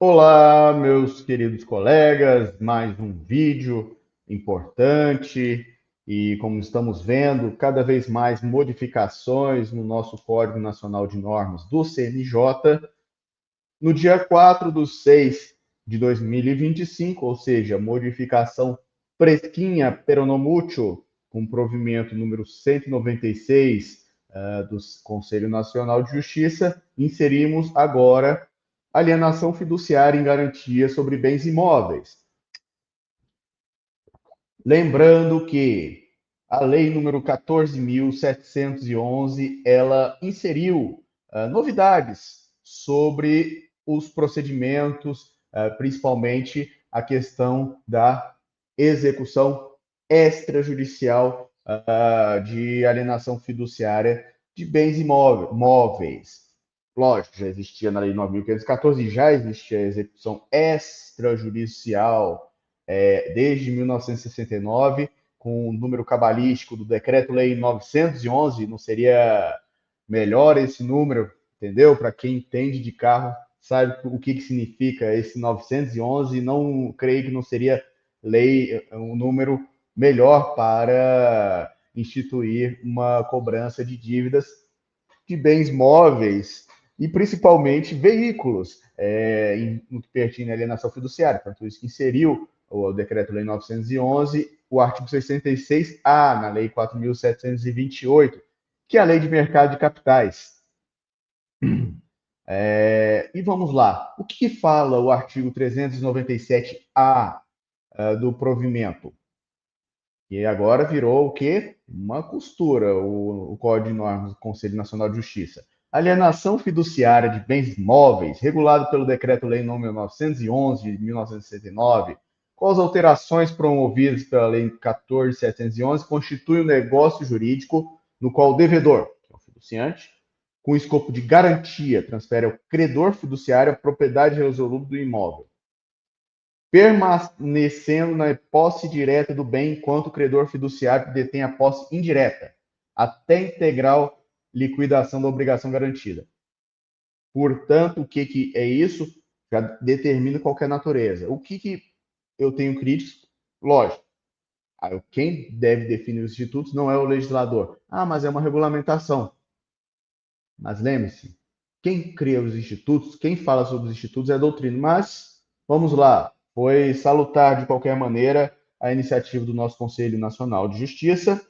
Olá, meus queridos colegas, mais um vídeo importante e, como estamos vendo, cada vez mais modificações no nosso Código Nacional de Normas do CNJ. No dia 4/6/2025, ou seja, modificação fresquinha, peronomútil, com provimento número 196 do Conselho Nacional de Justiça, inserimos agora alienação fiduciária em garantia sobre bens imóveis. Lembrando que a lei número 14.711, ela inseriu novidades sobre os procedimentos, principalmente a questão da execução extrajudicial de alienação fiduciária de bens imóveis. Lógico, já existia na lei 9.514, já existia a execução extrajudicial desde 1969, com o número cabalístico do Decreto-Lei 911, não seria melhor esse número, entendeu? Para quem entende de carro, sabe o que significa esse 911, não creio que não seria um número melhor para instituir uma cobrança de dívidas de bens móveis e principalmente veículos, no que pertine à alienação fiduciária. Portanto, isso que inseriu o Decreto-Lei 911, o artigo 66A, na Lei 4.728, que é a Lei de Mercado de Capitais. E vamos lá. O que fala o artigo 397A do provimento? E agora virou o quê? Uma costura, o Código de Normas do Conselho Nacional de Justiça. Alienação fiduciária de bens móveis, regulado pelo Decreto-Lei nº 911 de 1969, com as alterações promovidas pela Lei 14.711, constitui um negócio jurídico no qual o devedor, que é o fiduciante, com o escopo de garantia, transfere ao credor fiduciário a propriedade resoluta do imóvel, permanecendo na posse direta do bem enquanto o credor fiduciário detém a posse indireta, até integral liquidação da obrigação garantida. Portanto, o que é isso? Já determina qualquer natureza. O que eu tenho críticos? Lógico, quem deve definir os institutos não é o legislador. Ah, mas é uma regulamentação. Mas lembre-se, quem cria os institutos, quem fala sobre os institutos é a doutrina. Mas, vamos lá, foi salutar de qualquer maneira a iniciativa do nosso Conselho Nacional de Justiça.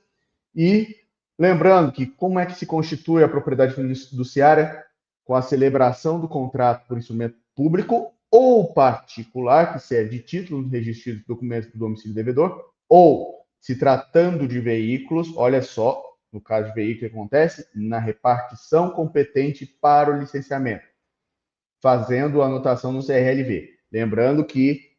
E lembrando que como é que se constitui a propriedade fiduciária? Com a celebração do contrato por instrumento público ou particular, que serve de título no registro de documentos do domicílio do devedor, ou, se tratando de veículos, olha só, no caso de veículo, o que acontece? Na repartição competente para o licenciamento, fazendo a anotação no CRLV. Lembrando que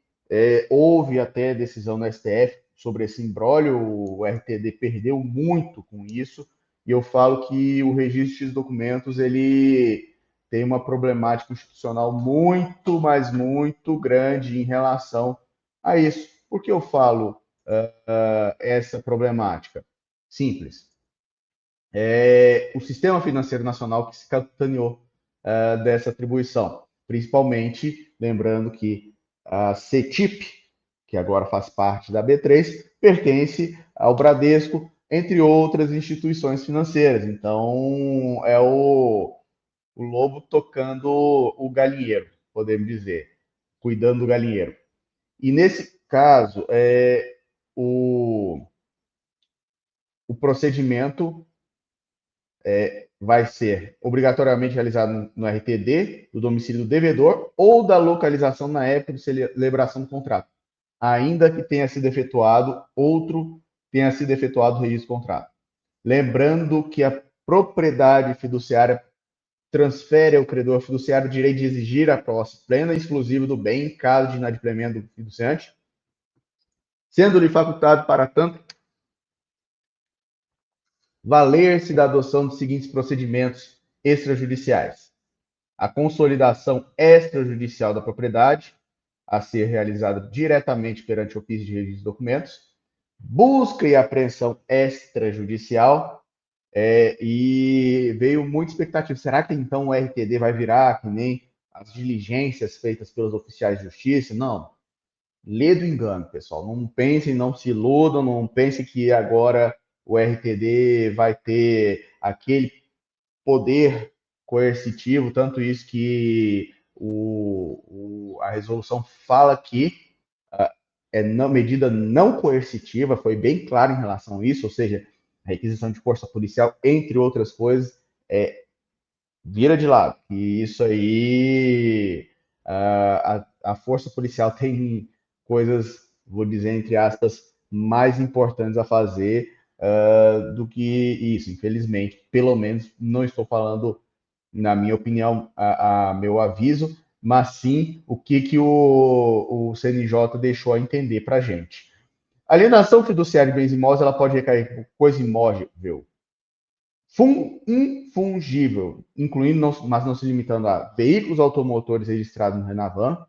houve até decisão no STF sobre esse imbróglio, o RTD perdeu muito com isso, e eu falo que o registro de documentos ele tem uma problemática institucional muito, mas muito grande em relação a isso. Por que eu falo essa problemática? Simples. O sistema financeiro nacional que se capitaneou dessa atribuição. Principalmente, lembrando que a CETIP, que agora faz parte da B3, pertence ao Bradesco, entre outras instituições financeiras. Então, é o lobo tocando o galinheiro, podemos dizer, cuidando do galinheiro. E nesse caso, o procedimento vai ser obrigatoriamente realizado no RTD, do domicílio do devedor ou da localização na época de celebração do contrato, ainda que tenha sido efetuado o registro do contrato. Lembrando que a propriedade fiduciária transfere ao credor fiduciário o direito de exigir a posse plena e exclusiva do bem em caso de inadimplemento do fiduciante, sendo-lhe facultado, para tanto, valer-se da adoção dos seguintes procedimentos extrajudiciais: a consolidação extrajudicial da propriedade, a ser realizada diretamente perante o ofício de registro de documentos, busca e apreensão extrajudicial, e veio muita expectativa. Será que então o RTD vai virar que nem as diligências feitas pelos oficiais de justiça. Não. Lê do engano, pessoal. Não pensem, não se iludam, não pensem que agora o RTD vai ter aquele poder coercitivo, tanto isso que a resolução fala que é medida não coercitiva, foi bem claro em relação a isso, ou seja, a requisição de força policial, entre outras coisas, vira de lado. E isso aí, a força policial tem coisas, vou dizer entre aspas, mais importantes a fazer do que isso. Infelizmente, pelo menos não estou falando, na minha opinião, a meu aviso, mas sim o que o CNJ deixou a entender para a gente. A alienação fiduciária de bens imóveis ela pode recair por coisa imóvel infungível, incluindo, mas não se limitando a veículos automotores registrados no Renavan,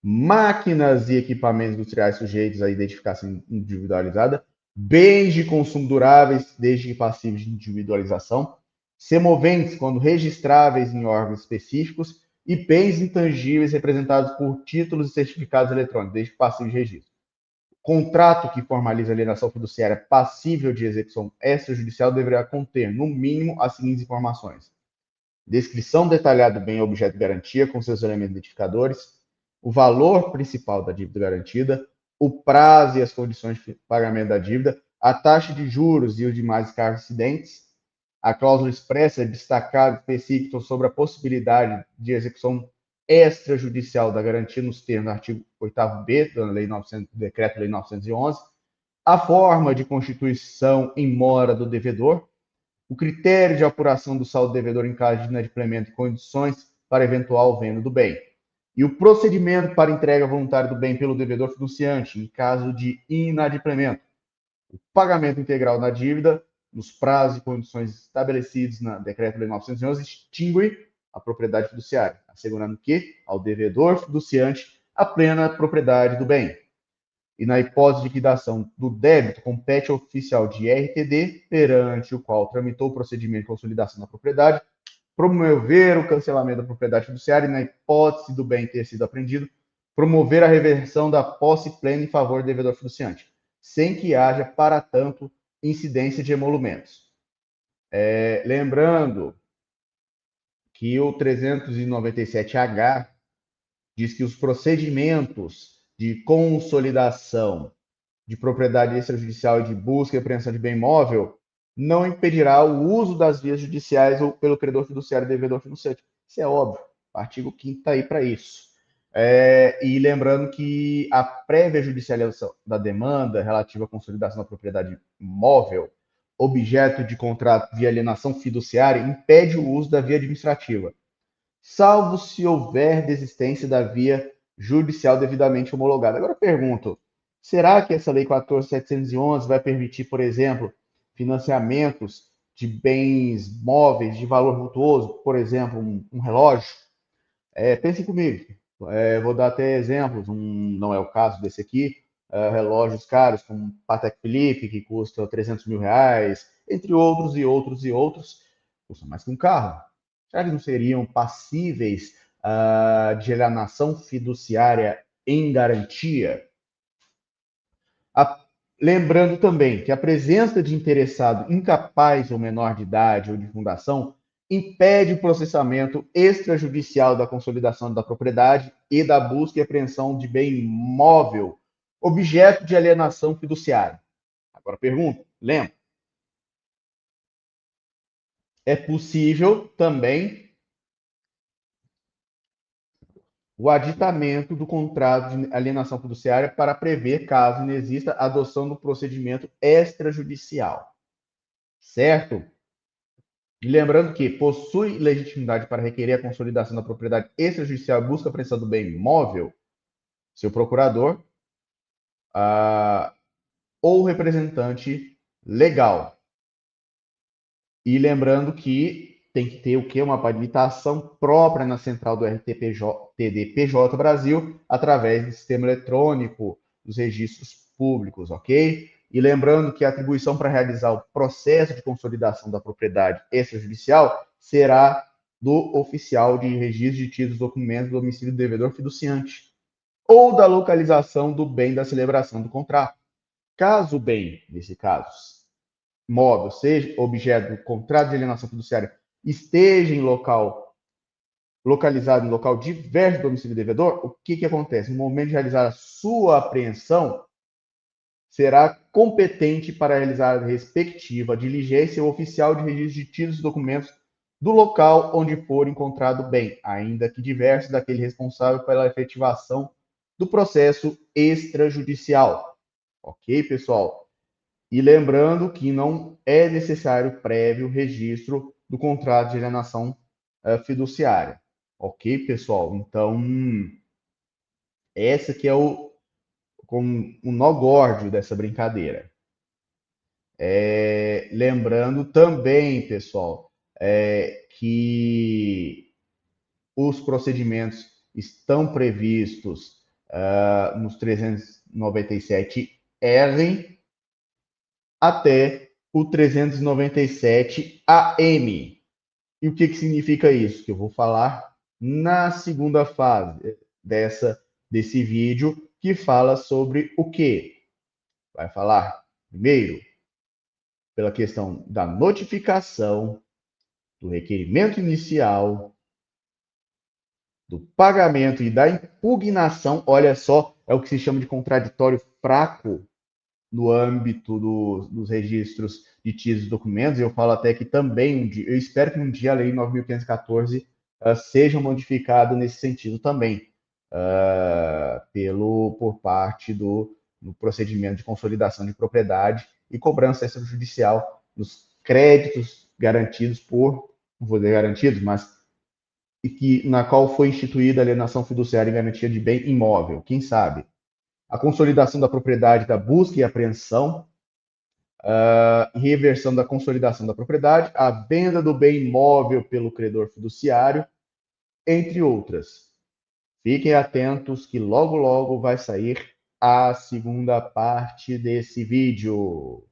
máquinas e equipamentos industriais sujeitos à identificação individualizada, bens de consumo duráveis, desde que passíveis de individualização, semoventes, quando registráveis em órgãos específicos, e bens intangíveis representados por títulos e certificados eletrônicos, desde que passíveis de registro. Contrato que formaliza a alienação fiduciária passível de execução extrajudicial deverá conter, no mínimo, as seguintes informações: descrição detalhada do bem objeto de garantia com seus elementos identificadores, o valor principal da dívida garantida, o prazo e as condições de pagamento da dívida, a taxa de juros e os demais cargos incidentes, a cláusula expressa destacada específica sobre a possibilidade de execução extrajudicial da garantia nos termos do artigo 8º-B da Lei 900, Decreto-Lei 911, a forma de constituição em mora do devedor, o critério de apuração do saldo devedor em caso de inadimplemento e condições para eventual venda do bem, e o procedimento para entrega voluntária do bem pelo devedor fiduciante em caso de inadimplemento, o pagamento integral da dívida nos prazos e condições estabelecidos na Decreto-Lei 911, extingue a propriedade fiduciária, assegurando que, ao devedor fiduciante, a plena propriedade do bem. E na hipótese de liquidação do débito, compete ao oficial de RTD, perante o qual tramitou o procedimento de consolidação da propriedade, promover o cancelamento da propriedade fiduciária e, na hipótese do bem ter sido apreendido, promover a reversão da posse plena em favor do devedor fiduciante, sem que haja, para tanto, incidência de emolumentos. Lembrando que o 397H diz que os procedimentos de consolidação de propriedade extrajudicial e de busca e apreensão de bem imóvel não impedirá o uso das vias judiciais ou pelo credor fiduciário e devedor fiduciante. Isso é óbvio. O artigo 5º está aí para isso. E lembrando que a prévia judicialização da demanda relativa à consolidação da propriedade imóvel, objeto de contrato de alienação fiduciária, impede o uso da via administrativa, salvo se houver desistência da via judicial devidamente homologada. Agora eu pergunto, será que essa Lei 14.711 vai permitir, por exemplo, financiamentos de bens móveis de valor vultuoso, por exemplo, um relógio? Pensem comigo. Vou dar até exemplos, não é o caso desse aqui, relógios caros como Patek Philippe, que custa 300 mil reais, entre outros e outros e outros, custa mais que um carro. Será que não seriam passíveis de alienação fiduciária em garantia? Lembrando também que a presença de interessado incapaz ou menor de idade ou de fundação impede o processamento extrajudicial da consolidação da propriedade e da busca e apreensão de bem imóvel, objeto de alienação fiduciária. Agora pergunto, lembra? É possível também o aditamento do contrato de alienação fiduciária para prever, caso não exista, a adoção do procedimento extrajudicial. Certo? E lembrando que possui legitimidade para requerer a consolidação da propriedade extrajudicial e busca a apreensão do bem imóvel, seu procurador ou representante legal. E lembrando que tem que ter o quê? Uma habilitação própria na central do RTD-PJ Brasil, através do sistema eletrônico dos registros públicos, ok? E lembrando que a atribuição para realizar o processo de consolidação da propriedade extrajudicial será do oficial de registro de títulos e documentos do domicílio do devedor fiduciante ou da localização do bem da celebração do contrato. Caso o bem, nesse caso, móvel, seja objeto do contrato de alienação fiduciária, esteja localizado em local diverso do domicílio do devedor, o que acontece? No momento de realizar a sua apreensão, será competente para realizar a respectiva diligência o oficial de registro de títulos e documentos do local onde for encontrado o bem, ainda que diverso daquele responsável pela efetivação do processo extrajudicial. Ok, pessoal? E lembrando que não é necessário prévio registro do contrato de alienação fiduciária. Ok, pessoal? Então, esse aqui é o nó górdio dessa brincadeira. Lembrando também, pessoal, que os procedimentos estão previstos nos 397R até o 397AM. E o que significa isso? Que eu vou falar na segunda fase desse vídeo, que fala sobre o quê? Vai falar, primeiro, pela questão da notificação, do requerimento inicial, do pagamento e da impugnação. Olha só, é o que se chama de contraditório fraco no âmbito dos registros de títulos e documentos. Eu falo até que também, eu espero que um dia a Lei 9.514 seja modificada nesse sentido também, por parte do procedimento de consolidação de propriedade e cobrança extrajudicial dos créditos garantidos não vou dizer garantidos, mas na qual foi instituída a alienação fiduciária em garantia de bem imóvel. Quem sabe? A consolidação da propriedade da busca e apreensão, reversão da consolidação da propriedade, a venda do bem imóvel pelo credor fiduciário, entre outras. Fiquem atentos que logo, logo vai sair a segunda parte desse vídeo.